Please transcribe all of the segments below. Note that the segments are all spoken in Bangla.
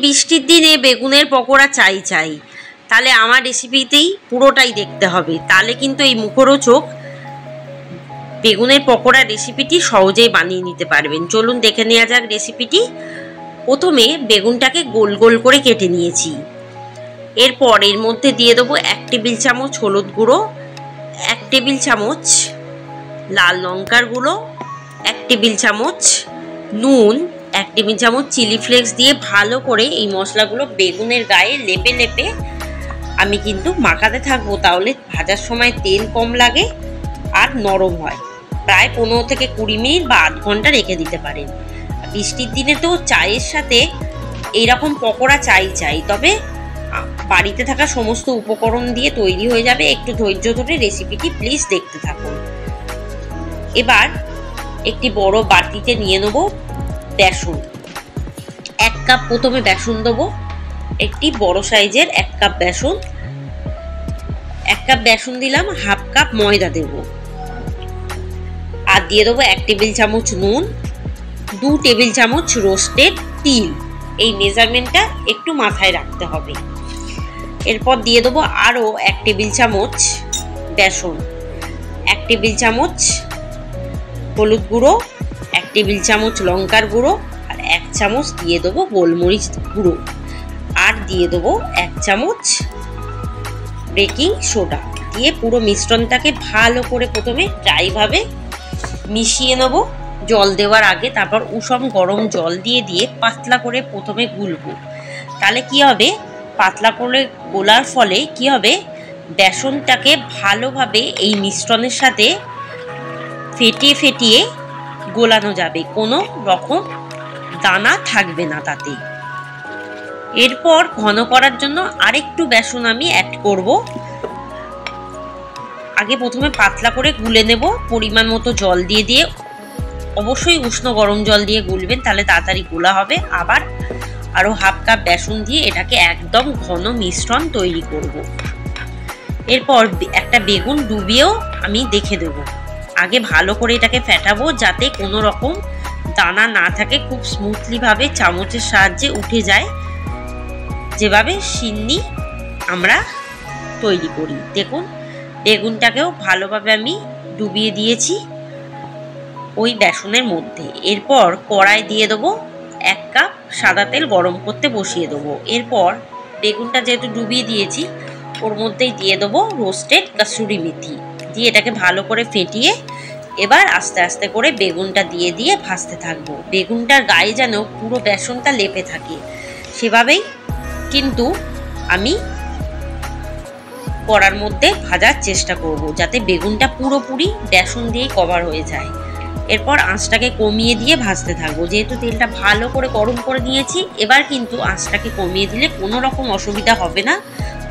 বৃষ্টির দিনে বেগুনের পকোড়া চাই চাই, তাহলে আমার রেসিপিতেই পুরোটাই দেখতে হবে, তাহলে কিন্তু এই মুখরোচক বেগুনের পকোড়া রেসিপিটি সহজেই বানিয়ে নিতে পারবেন। চলুন দেখে নেওয়া যাক রেসিপিটি। প্রথমে বেগুনটাকে গোল গোল করে কেটে নিয়েছি। এরপর এর মধ্যে দিয়ে দেবো 1 টেবিল চামচ হলুদ গুঁড়ো, 1 টেবিল চামচ লাল লঙ্কার গুঁড়ো, 1 টেবিল চামচ নুন, 1 টেবিল চামচ চিলি ফ্লেক্স দিয়ে ভালো করে এই মশলাগুলো বেগুনের গায়ে লেপে লেপে আমি কিন্তু মাখাতে থাকবো, তাহলে ভাজার সময় তেল কম লাগে আর নরম হয়। প্রায় 15 থেকে 20 মিনিট বা 8 ঘন্টা রেখে দিতে পারেন। বৃষ্টির দিনে তো চায়ের সাথে এইরকম পকোড়া চাই, তবে বাড়িতে থাকা সমস্ত উপকরণ দিয়ে তৈরি হয়ে যাবে। একটু ধৈর্য ধরে রেসিপিটি প্লিজ দেখতে থাকুন। এবার একটি বড় বাটিতে নিয়ে নেব বেসন। 1 কাপ প্রথমে বেসন দেবো, একটি বড় সাইজের 1 কাপ বেসন। 1 কাপ বেসন দিলাম, হাফ কাপ ময়দা দেব, আর দিয়ে দেবো 1 টেবিল চামচ নুন, 2 টেবিল চামচ রোস্টেড তিল। এই মেজারমেন্টটা একটু মাথায় রাখতে হবে। এরপর দিয়ে দেবো আরও 1 টেবিল চামচ বেসন, 1 টেবিল চামচ হলুদ গুঁড়ো, 1 টেবিল চামচ লঙ্কার গুঁড়ো, আর 1 চামচ দিয়ে দেবো গোলমরিচ গুঁড়ো, আর দিয়ে দেবো 1 চামচ বেকিং সোডা। দিয়ে পুরো মিশ্রণটাকে ভালো করে প্রথমে ড্রাইভাবে মিশিয়ে নেব জল দেওয়ার আগে। তারপর উষম গরম জল দিয়ে পাতলা করে প্রথমে গুলবো। তাহলে কি হবে, পাতলা করে গোলার ফলে কি হবে, বেসনটাকে ভালোভাবে এই মিশ্রণের সাথে ফেটিয়ে গোলানো যাবে, কোনো রকম দানা থাকবে না তাতে। এরপর ঘন করার জন্য আরেকটু বেসন আমি অ্যাড করব। আগে প্রথমে পাতলা করে গুলে নেব পরিমাণ মতো জল দিয়ে। অবশ্যই উষ্ণ গরম জল দিয়ে গুলবেন, তাহলে তাড়াতাড়ি গোলা হবে। আবার আরও হাফ কাপ বেসন দিয়ে এটাকে একদম ঘন মিশ্রণ তৈরি করব। এরপর একটা বেগুন ডুবিয়েও আমি দেখে দেবো। আগে ভালো করে এটাকে ফেটাবো যাতে কোনো রকম দানা না থাকে, খুব স্মুথলি ভাবে চামচের সাহায্যে উঠে যায়, যেভাবে সিন্নি আমরা তৈরি করি। দেখুন বেগুনটাকেও ভালোভাবে আমি ডুবিয়ে দিয়েছি ওই বেসনের মধ্যে। এরপর কড়াই দিয়ে দেবো 1 কাপ সাদা তেল গরম করতে বসিয়ে দেবো। এরপর বেগুনটা যেহেতু ডুবিয়ে দিয়েছি, ওর মধ্যেই দিয়ে দেবো রোস্টেড কাসুরি মেথি দিয়ে এটাকে ভালো করে ফেটিয়ে এবার আস্তে আস্তে করে বেগুনটা দিয়ে ভাজতে থাকবো। বেগুনটার গায়ে যেন পুরো বেসনটা লেপে থাকে, সেভাবেই কিন্তু আমি কড়ার মধ্যে ভাজার চেষ্টা করব, যাতে বেগুনটা পুরোপুরি বেসন দিয়ে কভার হয়ে যায়। এরপর আঁচটাকে কমিয়ে দিয়ে ভাজতে থাকবো। যেহেতু তেলটা ভালো করে গরম করে নিয়েছি, এবার কিন্তু আঁচটাকে কমিয়ে দিলে কোনো রকম অসুবিধা হবে না,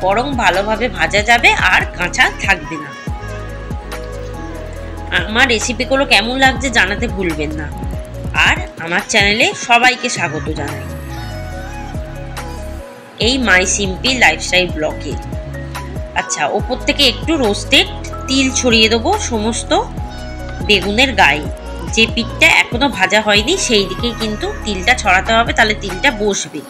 বরং ভালোভাবে ভাজা যাবে আর কাঁচা থাকবে না। আমার রেসিপিগুলো কেমন লাগছে জানাতে ভুলবেন না, আর আমার চ্যানেলে সবাইকে স্বাগত জানাই এই মাই সিম্পল লাইফস্টাইল ব্লগে। আচ্ছা, ওপর থেকে একটু রোস্টেড তিল ছড়িয়ে দেবো সমস্ত বেগুনের গায়ে। যে পিঠটা এখনো ভাজা হয়নি সেই দিকে কিন্তু তিলটা ছড়াতে হবে, তাহলে তিলটা বসবে।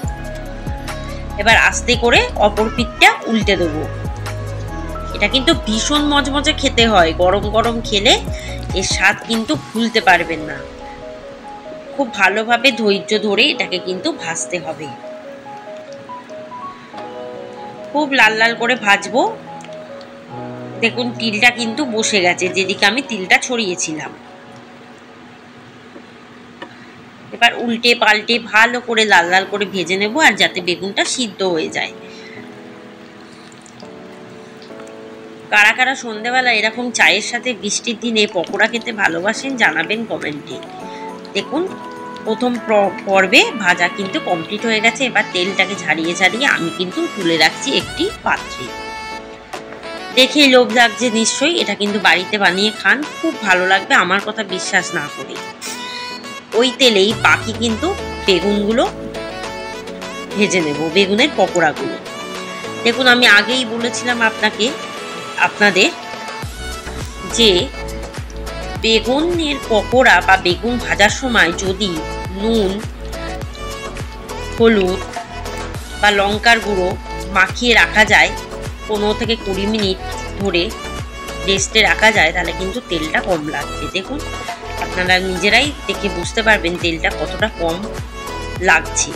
এবার আস্তে করে অপর পিঠটা উল্টে দেবো। এটা কিন্তু ভীষণ মজমজে খেতে হয়, গরম গরম খেলে এর স্বাদ কিন্তু ভুলতে পারবেন না। খুব ভালোভাবে ধৈর্য ধরে এটাকে কিন্তু ভাজতে হবে। খুব লাল লাল করে ভাজবো। দেখুন তিলটা কিন্তু বসে গেছে যেদিকে আমি তিলটা ছড়িয়েছিলাম। এবার উল্টে পাল্টে ভালো করে লাল লাল করে ভেজে নেব, আর যাতে বেগুনটা সিদ্ধ হয়ে যায়। কারা কারা সন্ধ্যেবেলা এরকম চায়ের সাথে বৃষ্টির দিনে পকোড়া খেতে ভালোবাসেন জানাবেন কমেন্টে। দেখুন প্রথম পর্বে ভাজা কিন্তু কমপ্লিট হয়ে গেছে। এবার তেলটাকে ঝারিয়ে আমি কিন্তু তুলে রাখছি একটি পাত্রে। দেখেই লোভ লাগছে নিশ্চয়ই, এটা কিন্তু বাড়িতে বানিয়ে খান, খুব ভালো লাগবে আমার কথা বিশ্বাস না করে। ওই তেলেই বাকি কিন্তু বেগুনগুলো ভেজে নেব, বেগুনের পকোড়াগুলো। দেখুন আমি আগেই বলেছিলাম আপনাদের যে বেগুনের পকোড়া বা বেগুন ভাজার সময় যদি নুন, হলুদ, বা লঙ্কার গুঁড়ো মাখিয়ে রাখা যায় 15 থেকে 20 মিনিট ধরে রেস্টে রাখা যায়, তাহলে কিন্তু তেলটা কম লাগছে। দেখুন, আপনারা নিজেরাই দেখে বুঝতে পারবেন তেলটা কতটা কম লাগছে।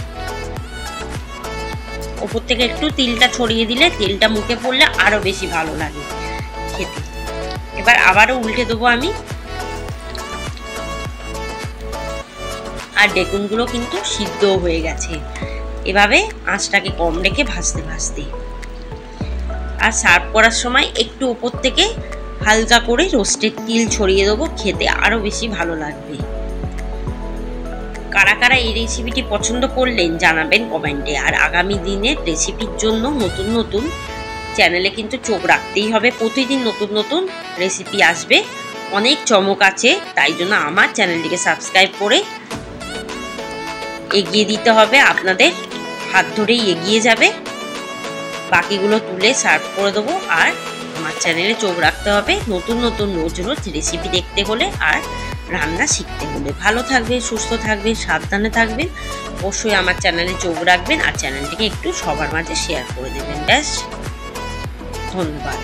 ওপর থেকে একটু তিলটা ছড়িয়ে দিলে তেলটা মুখে পড়লে আরো বেশি ভালো লাগে খেতে। এবার আবারও উল্টে দেবো আমি। আর বেগুনগুলো কিন্তু সিদ্ধ হয়ে গেছে। এভাবে আঁচটাকে কম রেখে ভাজতে ভাজতে, আর সার্ভ করার সময় একটু উপর থেকে হালকা করে রোস্টেড তিল ছড়িয়ে দেবো, খেতে আরো বেশি ভালো লাগবে। কারা কারা এই রেসিপিটি পছন্দ করলেন জানাবেন কমেন্টে। আর আগামী দিনের রেসিপির জন্য নতুন নতুন চ্যানেলে কিন্তু চোখ রাখতেই হবে। প্রতিদিন নতুন নতুন রেসিপি আসবে, অনেক চমক আছে। তাই জন্য আমার চ্যানেলটিকে সাবস্ক্রাইব করে এগিয়ে দিতে হবে, আপনাদের হাত ধরেই এগিয়ে যাবে। বাকিগুলো তুলে সার্ভ করে দেবো। আর আমার চ্যানেলে চোখ রাখতে হবে নতুন নতুন রোজ রোজ রেসিপি দেখতে হলে আর রান্না শিখতে হলে। ভালো থাকবেন, সুস্থ থাকবেন, সাবধানে থাকবেন। অবশ্যই আমার চ্যানেলে চোখ রাখবেন আর চ্যানেলটিকে একটু সবার মাঝে শেয়ার করে দেবেন। ব্যাস, ধন্যবাদ।